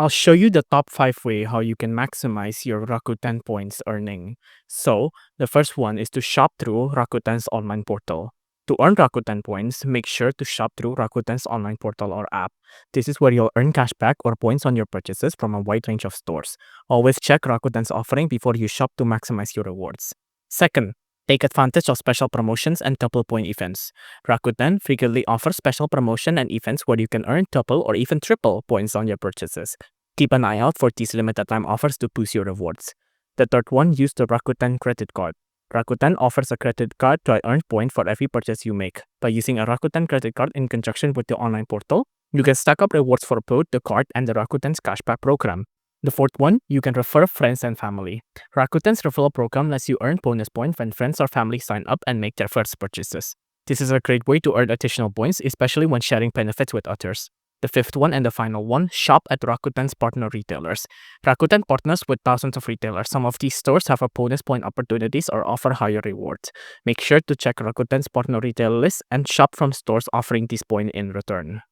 I'll show you the top 5 way how you can maximize your Rakuten points earning. So, the first one is to shop through Rakuten's online portal. To earn Rakuten points, make sure to shop through Rakuten's online portal or app. This is where you'll earn cashback or points on your purchases from a wide range of stores. Always check Rakuten's offering before you shop to maximize your rewards. Second, take advantage of special promotions and double point events. Rakuten frequently offers special promotion and events where you can earn double or even triple points on your purchases. Keep an eye out for these limited time offers to boost your rewards. The third one, use the Rakuten credit card. Rakuten offers a credit card to earn points for every purchase you make. By using a Rakuten credit card in conjunction with the online portal, you can stack up rewards for both the card and the Rakuten's cashback program. The fourth one, you can refer friends and family. Rakuten's referral program lets you earn bonus points when friends or family sign up and make their first purchases. This is a great way to earn additional points, especially when sharing benefits with others. The fifth one and the final one, shop at Rakuten's partner retailers. Rakuten partners with thousands of retailers. Some of these stores have a bonus point opportunities or offer higher rewards. Make sure to check Rakuten's partner retailer list and shop from stores offering these points in return.